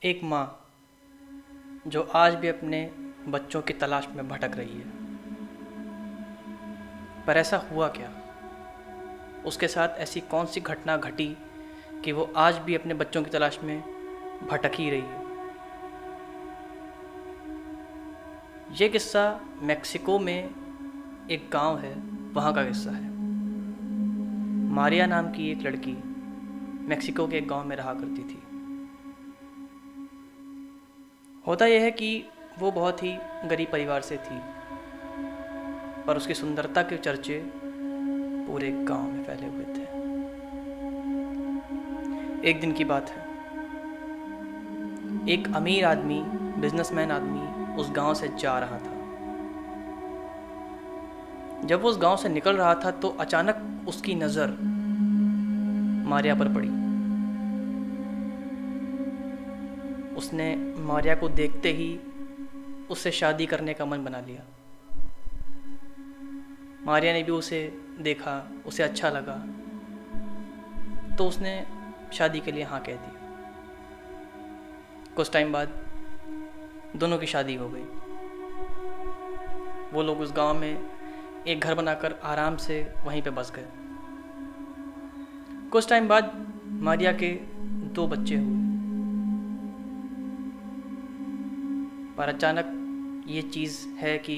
एक माँ जो आज भी अपने बच्चों की तलाश में भटक रही है। पर ऐसा हुआ क्या? उसके साथ ऐसी कौन सी घटना घटी कि वो आज भी अपने बच्चों की तलाश में भटक ही रही है? ये किस्सा मेक्सिको में एक गांव है, वहाँ का किस्सा है। मारिया नाम की एक लड़की मेक्सिको के एक गांव में रहा करती थी। होता यह है कि वो बहुत ही गरीब परिवार से थी, पर उसकी सुंदरता के चर्चे पूरे गांव में फैले हुए थे। एक दिन की बात है, एक अमीर आदमी, बिजनेसमैन आदमी उस गांव से जा रहा था। जब वो उस गांव से निकल रहा था तो अचानक उसकी नज़र मारिया पर पड़ी। उसने मारिया को देखते ही उससे शादी करने का मन बना लिया। मारिया ने भी उसे देखा, उसे अच्छा लगा, तो उसने शादी के लिए हाँ कह दी। कुछ टाइम बाद दोनों की शादी हो गई। वो लोग उस गांव में एक घर बनाकर आराम से वहीं पे बस गए। कुछ टाइम बाद मारिया के 2 बच्चे हुए। पर अचानक ये चीज़ है कि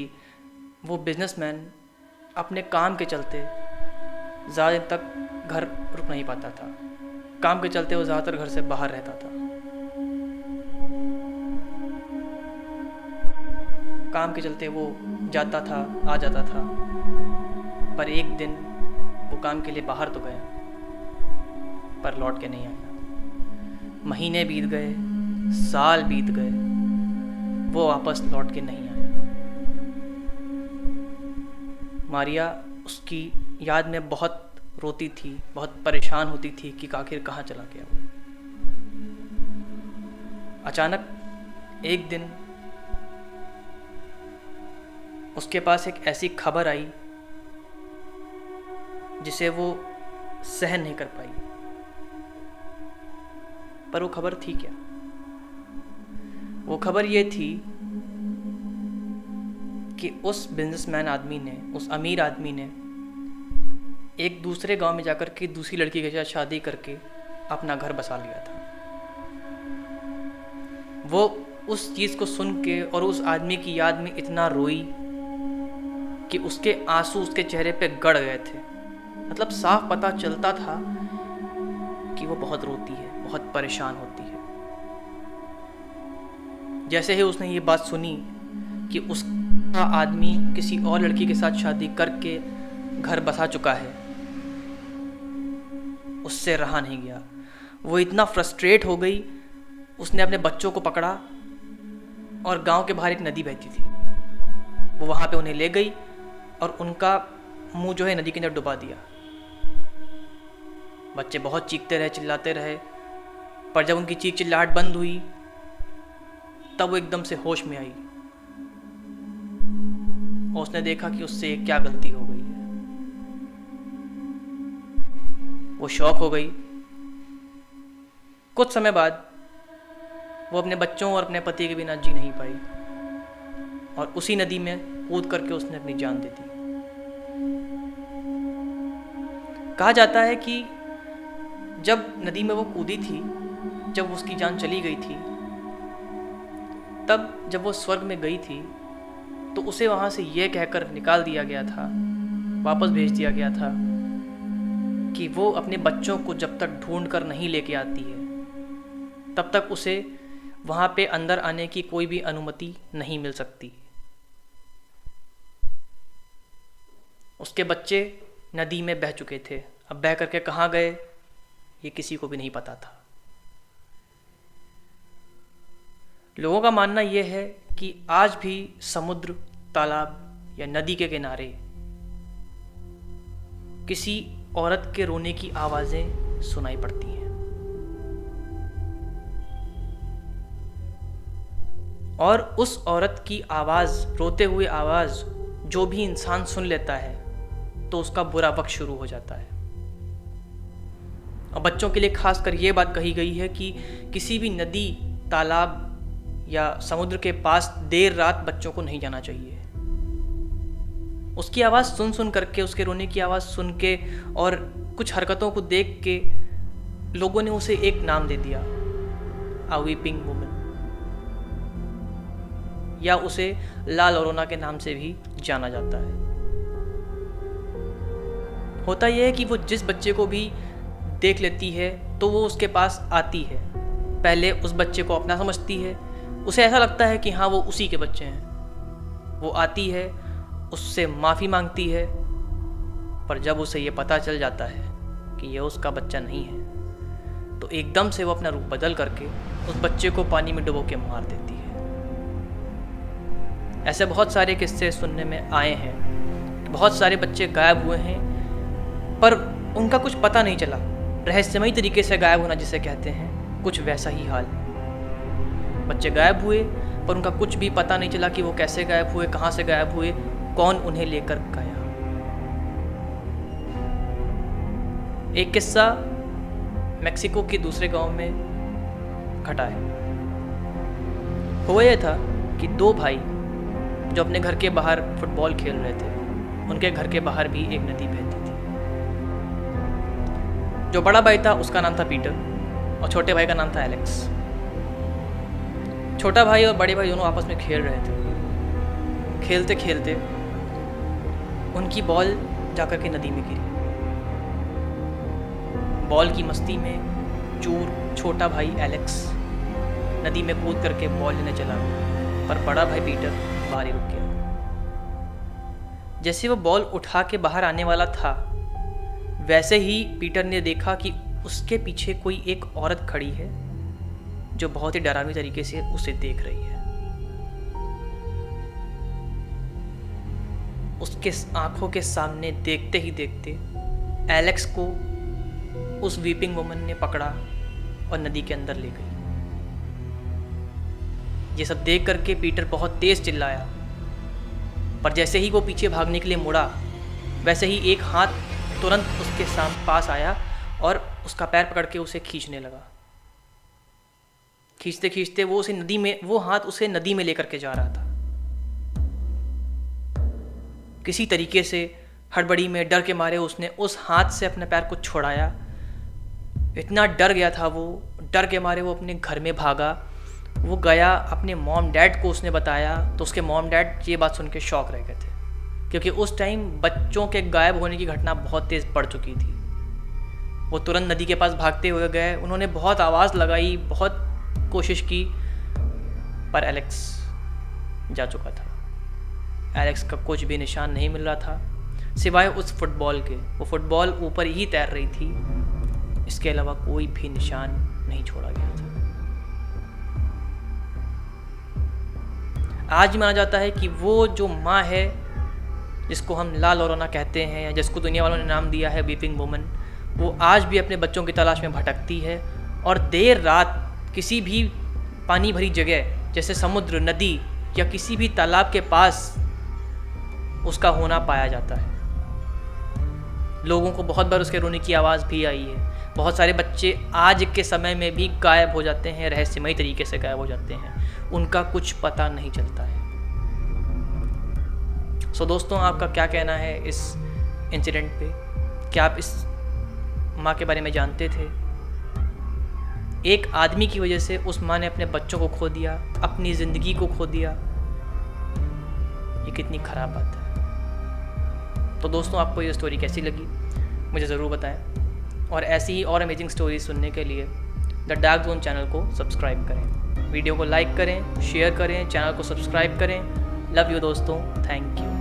वो बिजनेसमैन अपने काम के चलते ज़्यादा दिन तक घर रुक नहीं पाता था। काम के चलते वो ज़्यादातर घर से बाहर रहता था। काम के चलते वो जाता था, आ जाता था। पर एक दिन वो काम के लिए बाहर तो गया, पर लौट के नहीं आया। महीने बीत गए, साल बीत गए, वो वापस लौट के नहीं आया। मारिया उसकी याद में बहुत रोती थी, बहुत परेशान होती थी कि आखिर कहाँ चला गया वो। अचानक एक दिन उसके पास एक ऐसी खबर आई जिसे वो सहन नहीं कर पाई। पर वो खबर थी क्या? वो खबर ये थी कि उस बिजनेसमैन आदमी ने, उस अमीर आदमी ने एक दूसरे गांव में जाकर के दूसरी लड़की के साथ शादी करके अपना घर बसा लिया था। वो उस चीज़ को सुन के और उस आदमी की याद में इतना रोई कि उसके आंसू उसके चेहरे पे गड़ गए थे। मतलब साफ पता चलता था कि वो बहुत रोती है, बहुत परेशान होती है। जैसे ही उसने ये बात सुनी कि उसका आदमी किसी और लड़की के साथ शादी करके घर बसा चुका है, उससे रहा नहीं गया। वो इतना फ्रस्ट्रेट हो गई, उसने अपने बच्चों को पकड़ा और गांव के बाहर एक नदी बहती थी, वो वहाँ पे उन्हें ले गई और उनका मुंह जो है नदी के अंदर डुबा दिया। बच्चे बहुत चीखते रहे, चिल्लाते रहे, पर जब उनकी चीख चिल्लाहट बंद हुई तब वो एकदम से होश में आई और उसने देखा कि उससे क्या गलती हो गई है। वो शॉक हो गई। कुछ समय बाद वो अपने बच्चों और अपने पति के बिना जी नहीं पाई और उसी नदी में कूद करके उसने अपनी जान दे दी। कहा जाता है कि जब नदी में वो कूदी थी, जब उसकी जान चली गई थी, तब जब वो स्वर्ग में गई थी तो उसे वहाँ से ये कहकर निकाल दिया गया था, वापस भेज दिया गया था कि वो अपने बच्चों को जब तक ढूंढ कर नहीं लेके आती है तब तक उसे वहाँ पे अंदर आने की कोई भी अनुमति नहीं मिल सकती। उसके बच्चे नदी में बह चुके थे। अब बह करके कहाँ गए ये किसी को भी नहीं पता था। लोगों का मानना यह है कि आज भी समुद्र, तालाब या नदी के किनारे किसी औरत के रोने की आवाजें सुनाई पड़ती हैं और उस औरत की आवाज़, रोते हुए आवाज़ जो भी इंसान सुन लेता है तो उसका बुरा वक्त शुरू हो जाता है। और बच्चों के लिए खास कर ये बात कही गई है कि किसी भी नदी तालाब या समुद्र के पास देर रात बच्चों को नहीं जाना चाहिए। उसकी आवाज़ सुन सुन करके, उसके रोने की आवाज़ सुन के और कुछ हरकतों को देख के लोगों ने उसे एक नाम दे दिया, अ वीपिंग वुमन, या उसे ला लोरोना के नाम से भी जाना जाता है। होता यह है कि वो जिस बच्चे को भी देख लेती है तो वो उसके पास आती है। पहले उस बच्चे को अपना समझती है, उसे ऐसा लगता है कि हाँ वो उसी के बच्चे हैं। वो आती है, उससे माफ़ी मांगती है, पर जब उसे ये पता चल जाता है कि यह उसका बच्चा नहीं है तो एकदम से वो अपना रूप बदल करके उस बच्चे को पानी में डुबो के मार देती है। ऐसे बहुत सारे किस्से सुनने में आए हैं। बहुत सारे बच्चे गायब हुए हैं पर उनका कुछ पता नहीं चला। रहस्यमयी तरीके से गायब होना जिसे कहते हैं, कुछ वैसा ही हाल है। बच्चे गायब हुए पर उनका कुछ भी पता नहीं चला कि वो कैसे गायब हुए, कहाँ से गायब हुए, कौन उन्हें लेकर गया। एक किस्सा मेक्सिको के दूसरे गांव में घटा है। हुआ यह था कि दो भाई जो अपने घर के बाहर फुटबॉल खेल रहे थे, उनके घर के बाहर भी एक नदी बहती थी। जो बड़ा भाई था उसका नाम था पीटर और छोटे भाई का नाम था एलेक्स। छोटा भाई और बड़े भाई दोनों आपस में खेल रहे थे। खेलते खेलते उनकी बॉल जाकर के नदी में गिरी। बॉल की मस्ती में चूर छोटा भाई एलेक्स नदी में कूद करके बॉल लेने चला, पर बड़ा भाई पीटर बाहर ही रुक गया। जैसे वो बॉल उठा के बाहर आने वाला था, वैसे ही पीटर ने देखा कि उसके पीछे कोई एक औरत खड़ी है जो बहुत ही डरावनी तरीके से उसे देख रही है। उसके आंखों के सामने देखते ही देखते एलेक्स को उस वीपिंग वुमन ने पकड़ा और नदी के अंदर ले गई। ये सब देख करके पीटर बहुत तेज चिल्लाया, पर जैसे ही वो पीछे भागने के लिए मुड़ा, वैसे ही एक हाथ तुरंत उसके पास आया और उसका पैर पकड़ के उसे खींचने लगा। खींचते खींचते वो हाथ उसे नदी में लेकर के जा रहा था। किसी तरीके से हड़बड़ी में डर के मारे उसने उस हाथ से अपने पैर को छुड़ाया। इतना डर गया था वो, डर के मारे वो अपने घर में भागा। वो गया, अपने मॉम डैड को उसने बताया, तो उसके मॉम डैड ये बात सुन के शॉक रह गए थे, क्योंकि उस टाइम बच्चों के गायब होने की घटना बहुत तेज़ बढ़ चुकी थी। वो तुरंत नदी के पास भागते हुए गए। उन्होंने बहुत आवाज़ लगाई, बहुत कोशिश की, पर एलेक्स जा चुका था। एलेक्स का कुछ भी निशान नहीं मिल रहा था सिवाय उस फुटबॉल के। वो फुटबॉल ऊपर ही तैर रही थी, इसके अलावा कोई भी निशान नहीं छोड़ा गया था। आज माना जाता है कि वो जो माँ है जिसको हम ला लोरोना कहते हैं या जिसको दुनिया वालों ने नाम दिया है वीपिंग वुमन, वो आज भी अपने बच्चों की तलाश में भटकती है और देर रात किसी भी पानी भरी जगह जैसे समुद्र, नदी या किसी भी तालाब के पास उसका होना पाया जाता है। लोगों को बहुत बार उसके रोने की आवाज़ भी आई है। बहुत सारे बच्चे आज के समय में भी गायब हो जाते हैं, रहस्यमयी तरीके से गायब हो जाते हैं, उनका कुछ पता नहीं चलता है। सो दोस्तों, आपका क्या कहना है इस इंसिडेंट पे? क्या आप इस माँ के बारे में जानते थे? एक आदमी की वजह से उस माँ ने अपने बच्चों को खो दिया, अपनी ज़िंदगी को खो दिया। ये कितनी ख़राब बात है। तो दोस्तों, आपको ये स्टोरी कैसी लगी मुझे ज़रूर बताएं, और ऐसी ही और अमेजिंग स्टोरीज सुनने के लिए द डार्क जोन चैनल को सब्सक्राइब करें, वीडियो को लाइक करें, शेयर करें, चैनल को सब्सक्राइब करें। लव यू दोस्तों, थैंक यू।